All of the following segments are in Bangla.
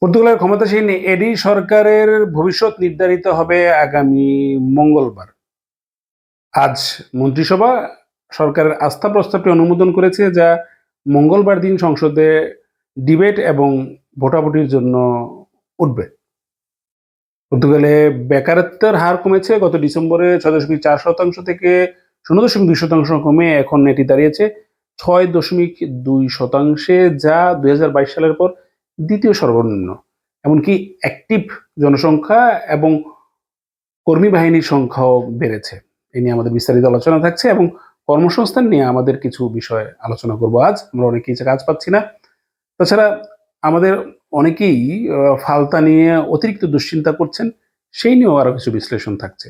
পর্তুগালের ক্ষমতাসীন এডি সরকারের ভবিষ্যৎ নির্ধারিত হবে আগামী মঙ্গলবার। আজ মন্ত্রিসভা সরকারের আস্থা প্রস্তাবটি অনুমোদন করেছে, যা মঙ্গলবার দিন সংসদে ডিবেট এবং ভোটাভুটির জন্য উঠবে। পর্তুগালে বেকারত্বের হার কমেছে। গত ডিসেম্বরে 6.4% থেকে 0.2% কমে এখন এটি দাঁড়িয়েছে 6.2%, যা 2022 সালের পর দ্বিতীয় সর্বনিম্ন। এমনকি অ্যাক্টিভ জনসংখ্যা এবং কর্মী বাহিনীর সংখ্যাও বেড়েছে। এই নিয়ে আমাদের বিস্তারিত আলোচনা থাকছে এবং কর্মসংস্থান নিয়ে আমাদের কিছু বিষয় আলোচনা করব। আজ আমরা অনেকেই কাজ পাচ্ছি না। তাছাড়া আমাদের অনেকেই ফালতা নিয়ে অতিরিক্ত দুশ্চিন্তা করছেন, সেই নিয়েও আরো কিছু বিশ্লেষণ থাকছে।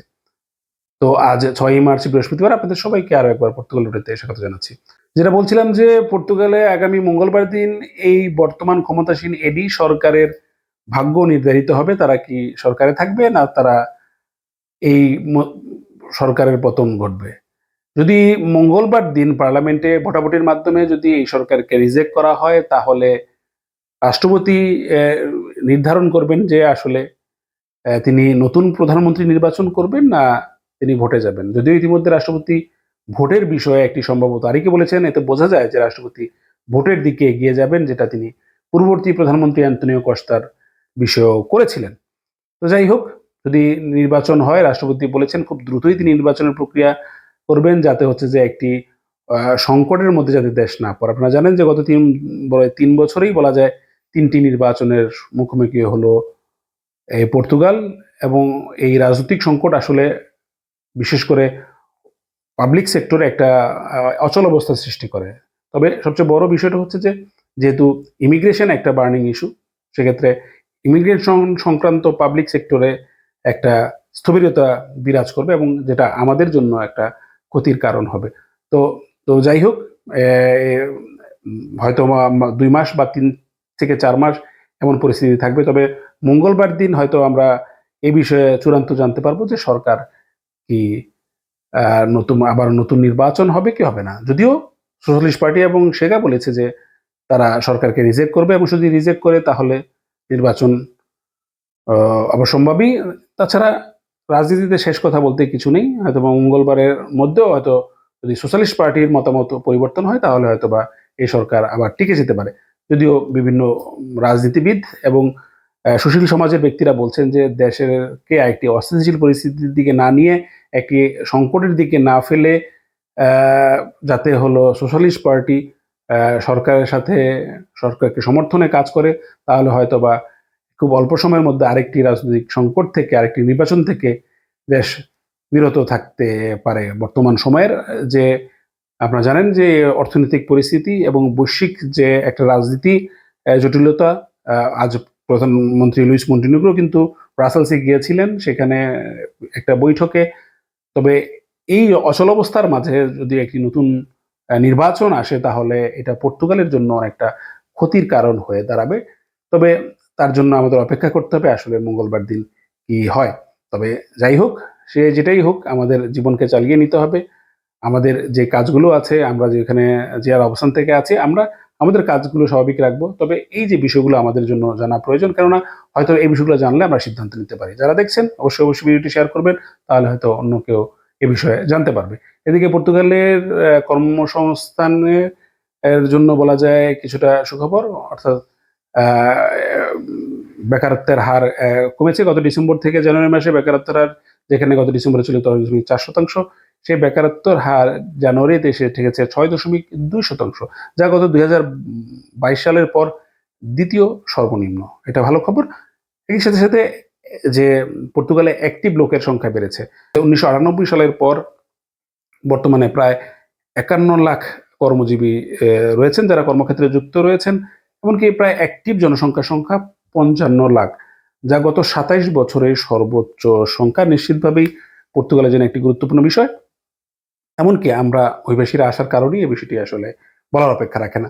তো আজ 6 মার্চ বৃহস্পতিবার আপনাদের সবাইকে আরো একবার পর্তুগাল রুটেতে স্বাগত জানাচ্ছি। যেটা বলছিলাম যে পর্তুগালে আগামী মঙ্গলবার দিন এই বর্তমান ক্ষমতাসীন এডি সরকারের ভাগ্য নির্ধারিত হবে। তারা কি সরকারে থাকবে, না তারা এই সরকারের পতন ঘটবে। যদি মঙ্গলবার দিন পার্লামেন্টে ভোটাভুটির মাধ্যমে যদি এই সরকারকে রিজেক্ট করা হয়, তাহলে রাষ্ট্রপতি নির্ধারণ করবেন যে আসলে তিনি নতুন প্রধানমন্ত্রী নির্বাচন করবেন না তিনি ভোটে যাবেন। যদিও ইতিমধ্যে রাষ্ট্রপতি ভোটের বিষয়ে একটি সম্ভাব্য তারিখে বলেছেন, এতে বোঝা যায় যে রাষ্ট্রপতি ভোটের দিকে এগিয়ে যাবেন, যেটা তিনি পূর্ববর্তী প্রধানমন্ত্রী অ্যান্তনিও কস্তার বিষয়েও করেছিলেন। তো যাই হোক, যদি নির্বাচন হয়, রাষ্ট্রপতি বলেছেন খুব দ্রুতই তিনি নির্বাচনের প্রক্রিয়া করবেন, যাতে হচ্ছে যে একটি সংকটের মধ্যে যাতে দেশ না পড়ে। আপনারা জানেন যে গত 3 বছরেই বলা যায় 3টি নির্বাচনের মুখোমুখি হলো এই পর্তুগাল, এবং এই রাজনৈতিক সংকট আসলে বিশেষ করে পাবলিক সেক্টরে একটা অচল অবস্থা সৃষ্টি করে। তবে সবচেয়ে বড় বিষয়টা হচ্ছে যে যেহেতু ইমিগ্রেশন একটা বার্নিং ইস্যু, সেক্ষেত্রে ইমিগ্রেশন সংক্রান্ত পাবলিক সেক্টরে একটা স্থবিরতা বিরাজ করবে এবং যেটা আমাদের জন্য একটা ক্ষতির কারণ হবে। তো তো যাই হোক, হয়তো 2 মাস বা 3 থেকে 4 মাস এমন পরিস্থিতি থাকবে। তবে মঙ্গলবার দিন হয়তো আমরা এই বিষয়ে চূড়ান্ত জানতে পারবো যে সরকার কি নতুন নির্বাচন হবে কি হবে না। যদিও সোশ্যালিস্ট পার্টি এবং সেগা বলেছে যে তারা সরকারকে রিজেক্ট করবে, এবং যদি রিজেক্ট করে তাহলে নির্বাচন অবশ্যম্ভাবী। তাছাড়া রাজনীতিতে শেষ কথা বলতে কিছু নেই। হয়তো মঙ্গলবারের মধ্যেও হয়তো যদি সোশ্যালিস্ট পার্টির মতামত পরিবর্তন হয়, তাহলে হয়তো বা এই সরকার আবার টিকে যেতে পারে। যদিও বিভিন্ন রাজনীতিবিদ এবং সুশীল সমাজের ব্যক্তিরা বলছেন যে দেশেরকে একটি অস্থিতিশীল পরিস্থিতির দিকে না নিয়ে একটি সংকটের দিকে না ফেলে যাতে হলো সোশ্যালিস্ট পার্টি সরকারের সাথে সরকারকে সমর্থনে কাজ করে, তাহলে হয়তো বা খুব অল্প সময়ের মধ্যে আরেকটি রাজনৈতিক সংকট থেকে, আরেকটি নির্বাচন থেকে দেশ বিরত থাকতে পারে। বর্তমান সময়ের যে আপনারা জানেন যে অর্থনৈতিক পরিস্থিতি এবং বৈশ্বিক যে একটা রাজনীতি জটিলতা, আজ প্রধানমন্ত্রী লুইস মন্টিনেগ্রো কিন্তু ব্রাসেলসে গিয়েছিলেন, সেখানে একটা বৈঠকে। তবে এই অচলাবস্থার মাঝে যদি একটি নতুন নির্বাচন আসে, তাহলে এটা পর্তুগালের জন্য একটা ক্ষতির কারণ হয়ে দাঁড়াবে। তবে তার জন্য আমাদের অপেক্ষা করতে হবে আসলে মঙ্গলবার দিন কি হয়। তবে যাই হোক, সে যেটাই হোক, আমাদের জীবনকে চালিয়ে নিতে হবে। আমাদের যে কাজগুলো আছে, আমরা যেখানে যে আর অবস্থান থেকে আছি, আমরা আমাদের কাজগুলো স্বাভাবিক রাখবো। তবে এই যে বিষয়গুলো আমাদের জন্য জানা প্রয়োজন, কেননা হয়তো এই বিষয়গুলো জানলে আমরা সিদ্ধান্ত নিতে পারি। যারা দেখছেন অবশ্যই অবশ্যই ভিডিওটি শেয়ার করবেন, তাহলে হয়তো অন্য কেউ এ বিষয়ে জানতে পারবে। এদিকে পর্তুগালের কর্মসংস্থানের এর জন্য বলা যায় কিছুটা সুখবর, অর্থাৎ বেকারত্বের হার কমেছে। গত ডিসেম্বর থেকে জানুয়ারি মাসে বেকারত্বের হার, যেখানে গত ডিসেম্বরে ছিল 10.4%, সেই বেকারত্বের হার জানুয়ারিতে এসে ঠেকেছে 6.2%, যা গত 2022 সালের পর দ্বিতীয় সর্বনিম্ন। এটা ভালো খবর। এর সাথে সাথে যে পর্তুগালে অ্যাক্টিভ লোকের সংখ্যা বেড়েছে। 1998 সালের পর বর্তমানে প্রায় 51 লাখ কর্মজীবী রয়েছেন, যারা কর্মক্ষেত্রে যুক্ত রয়েছেন। এমনকি প্রায় অ্যাক্টিভ জনসংখ্যার সংখ্যা 55 লাখ, যা গত 27 বছরের সর্বোচ্চ সংখ্যা। নিশ্চিতভাবেই পর্তুগালের জন্য একটি গুরুত্বপূর্ণ বিষয়। এমনকি আমরা অভিবাসীরা আসার কারণেই এই বিষয়টি আসলে বলার অপেক্ষা রাখে না।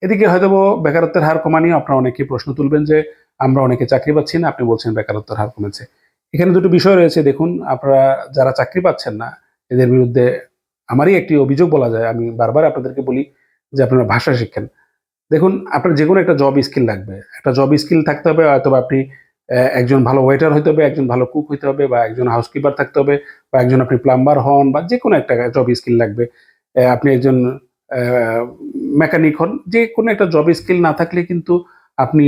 এদিকে হয়তো বেকারত্বের হার কমা নিয়ে আপনারা অনেকেই প্রশ্ন তুলবেন যে আমরা অনেকে চাকরি পাচ্ছি না, আপনি বলছেন বেকারত্বের হার কমেছে। এখানে দুটো বিষয় রয়েছে। দেখুন, আপনারা যারা চাকরি পাচ্ছেন না, এদের বিরুদ্ধে আমারই একটি অভিযোগ বলা যায়। আমি বারবার আপনাদেরকে বলি যে আপনারা ভাষা শিখেন। দেখুন, আপনার যে কোনো একটা জব স্কিল লাগবে। একটা জব স্কিল থাকতে হবে, হয়তোবা আপনি একজন ভালো ওয়েটার হইতে হবে, একজন ভালো কুক হইতে হবে, বা একজন হাউসকিপার থাকতে হবে, বা একজন আপনি প্লাম্বার হন, বা যেকোনো একটা জব স্কিল লাগবে। আপনি একজন অ্যা মেকানিক হন। যেকোনো একটা জব স্কিল না থাকলে কিন্তু আপনি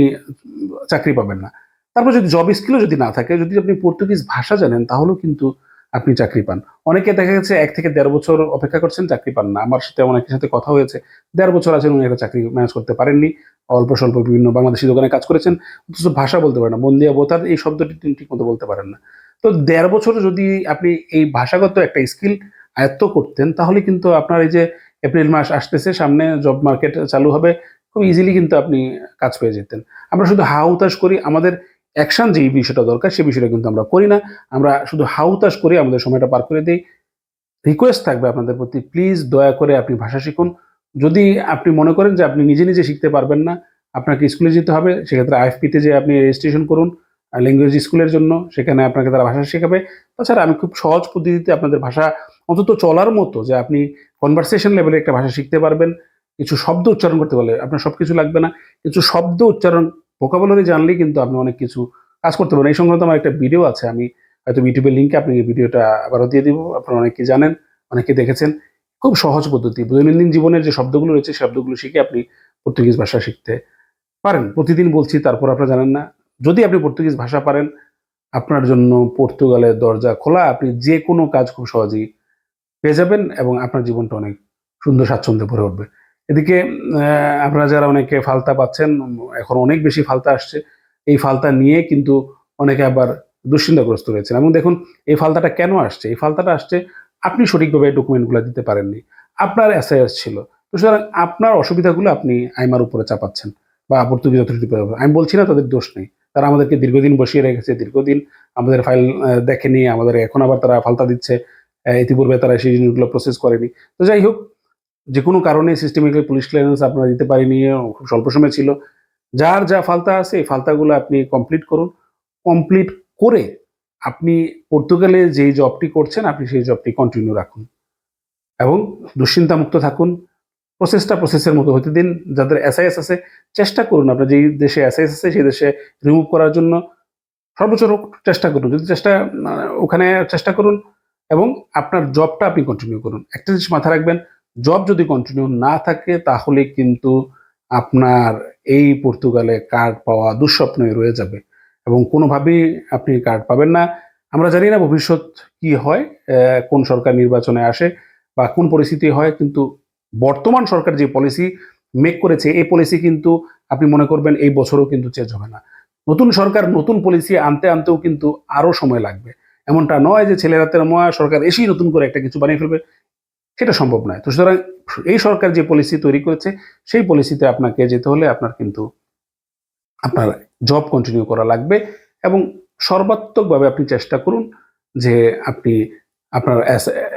চাকরি পাবেন না। তারপর যদি জব স্কিলও যদি না থাকে, যদি আপনি পর্তুগিজ ভাষা জানেন তাহলেও কিন্তু আপনি চাকরি পান। অনেকে দেখা গেছে ১ থেকে ১.৫ বছর অপেক্ষা করছেন, চাকরি পান না। আমার সাথে অনেকের সাথে কথা হয়েছে। ১.৫ বছর আছেন, উনি একটা চাকরি ম্যানেজ করতে পারেননি। অল্প স্বল্প বিভিন্ন বাংলাদেশি দোকানে কাজ করেছেন। অথচ ভাষা বলতে পারেন না। মন দিয়া বোতার এই শব্দটি তিনি ঠিকমতো বলতে পারেন না। তো ১.৫ বছর যদি আপনি এই ভাষাগত একটা স্কিল আয়ত্ত করতেন, তাহলে কিন্তু আপনার এই যে এপ্রিল মাস আসতেছে, সামনে জব মার্কেট চালু হবে। খুব ইজিলি কিন্তু আপনি কাজ পেয়ে যেতেন। আমরা শুধু হা-হুতাশ করি। আমাদের অ্যাকশন যেই বিষয়টা দরকার, সে বিষয়টা কিন্তু আমরা করি না। আমরা শুধু হা-হুতাশ করে আমাদের সময়টা পার করে দেই। রিকোয়েস্ট থাকবে আপনাদের প্রতি, প্লিজ দয়া করে আপনি ভাষা শিখুন। যদি আপনি মনে করেন যে আপনি নিজে, নিজে শিখতে পারবেন না, আপনাকে স্কুলে যেতে হবে, সেক্ষেত্রে আইএফপি তে যেয়ে আপনি রেজিস্ট্রেশন করুন ল্যাঙ্গুয়েজ স্কুলের জন্য। সেখানে আপনাকে তারা ভাষা শেখাবে। তাছাড়া আমি খুব সহজ পদ্ধতিতে আপনাদের ভাষা অন্তত চলার মতো, যে আপনি কনভারসেশন লেভেলে একটা ভাষা শিখতে পারবেন। কিছু শব্দ উচ্চারণ করতে পারলে, আপনার সবকিছু লাগবে না। কিছু শব্দ উচ্চারণ, ভোকাবুলারি জানলেই কিন্তু আপনি অনেক কিছু কাজ করতে পারবেন। এই সংক্রান্ত আমার একটা ভিডিও আছে। আমি হয়তো YouTube এর লিঙ্কে আপনাকে ভিডিওটা আবারও দিয়ে দিব। আপনারা অনেকেই জানেন, অনেকে দেখেছেন। খুব সহজ পদ্ধতি। দৈনন্দিন জীবনের যে শব্দগুলো রয়েছে, শব্দগুলো শিখে আপনি পর্তুগিজ ভাষা শিখতে পারেন। প্রতিদিন বলছি, তারপর আপনারা জানেন না। যদি আপনি পর্তুগিজ ভাষা পারেন, আপনার জন্য পর্তুগালের দরজা খোলা। আপনি যেকোনো কাজ খুব সহজেই পেয়ে যাবেন এবং আপনার জীবনটা অনেক সুন্দর স্বাচ্ছন্দ্যে ভরে উঠবে। এদিকে আপনারা যারা অনেকে ফালতা পাচ্ছেন, এখন অনেক বেশি ফালতা আসছে। এই ফালতা নিয়ে কিন্তু অনেকে আবার দুশ্চিন্তাগ্রস্ত রয়েছেন। এবং দেখুন, এই ফালতাটা কেন আসছে? এই ফালতাটা আসছে, আপনি সঠিকভাবে ডকুমেন্টগুলা দিতে পারেননি। আপনার এসআইএস ছিল। তো সুতরাং আপনার অসুবিধাগুলো আপনি আইমার উপরে চাপাচ্ছেন, বা পর্তুগিজ অথরিটির উপরে। আমি বলছি না তাদের দোষ নেই। তারা আমাদেরকে দীর্ঘদিন বসিয়ে রেখেছে, দীর্ঘদিন আমাদের ফাইল দেখেনি, আমাদের এখন আবার তারা ফালতা দিচ্ছে। ইতিপূর্বে তারা সেই জিনিসগুলো প্রসেস করেনি। তো যাই হোক, যেকোনো কারণে সিস্টেমিক্যালি পুলিশ ক্লিয়ারেন্স আপনারা দিতে পারেনি, খুব স্বল্প সময় ছিল। যার যা ফালতা আছে, এই ফালতাগুলো আপনি কমপ্লিট করুন। কমপ্লিট করে আপনি পর্তুগালে যেই জবটি করছেন, আপনি সেই জবটি কন্টিনিউ রাখুন এবং দুশ্চিন্তামুক্ত থাকুন। প্রসেসটা প্রসেসের মতো হতে দিন। যাদের এসআইএস আছে, চেষ্টা করুন আপনার যেই দেশে এসআইএস আছে, সেই দেশে রিমুভ করার জন্য সর্বোচ্চ চেষ্টা করুন। যদি চেষ্টা ওখানে চেষ্টা করুন এবং আপনার জবটা আপনি কন্টিনিউ করুন। একটা জিনিস মাথায় রাখবেন, জব যদি কন্টিনিউ না থাকে, তাহলে কিন্তু আপনার এই পর্তুগালে কার্ড পাওয়া দুঃস্বপ্নই রয়ে যাবে এবং কোনোভাবেই আপনি কার্ড পাবেন না। আমরা জানি না ভবিষ্যৎ কি হয়, কোন সরকার নির্বাচনে আসে বা কোন পরিস্থিতি হয়, কিন্তু বর্তমান সরকার যে পলিসি মেক করেছে, এই পলিসি কিন্তু আপনি মনে করবেন এই বছরও কিন্তু চেঞ্জ হবে না। নতুন সরকার নতুন পলিসি আনতে আনতেও কিন্তু আরো সময় লাগবে। এমনটা নয় যে ছেলে রাতের ময়া সরকার এসেই নতুন করে একটা কিছু বানিয়ে ফেলবে, সেটা সম্ভব নয়। তো সুতরাং এই সরকার যে পলিসি তৈরি করেছে, সেই পলিসিতে আপনাকে যেতে হলে আপনার কিন্তু আপনার জব কন্টিনিউ করা লাগবে এবং সর্বাত্মকভাবে আপনি চেষ্টা করুন যে আপনি আপনার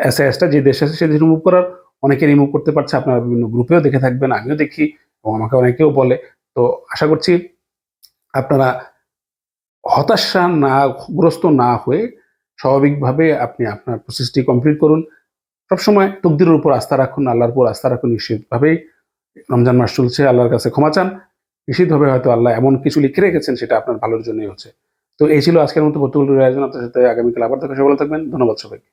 এসআইএসটা যে দেশে আছে সে দেশে রিমুভ করার। অনেকে রিমুভ করতে পারছে, আপনারা বিভিন্ন গ্রুপেও দেখে থাকবেন, আমিও দেখি এবং আমাকে অনেকেও বলে। তো আশা করছি আপনারা গ্রস্ত না হয়ে স্বাভাবিকভাবে আপনি আপনার প্রসেসটি কমপ্লিট করুন। সবসময় তকদিরের উপর আস্থা রাখুন, আল্লাহর উপর আস্থা রাখুন। নিশ্চিতভাবেই রমজান মাস চলছে, আল্লাহর কাছে ক্ষমা চান। নিশ্চিতভাবে হয়তো আল্লাহ এমন কিছু লিখে রেখেছেন, সেটা আপনার ভালোর জন্যই হচ্ছে। তো এই ছিল আজকের মতো পর্তুগালের আয়োজন। আপনার সাথে আগামীকাল আবার দেখা, ভালো থাকবেন। ধন্যবাদ সবাইকে।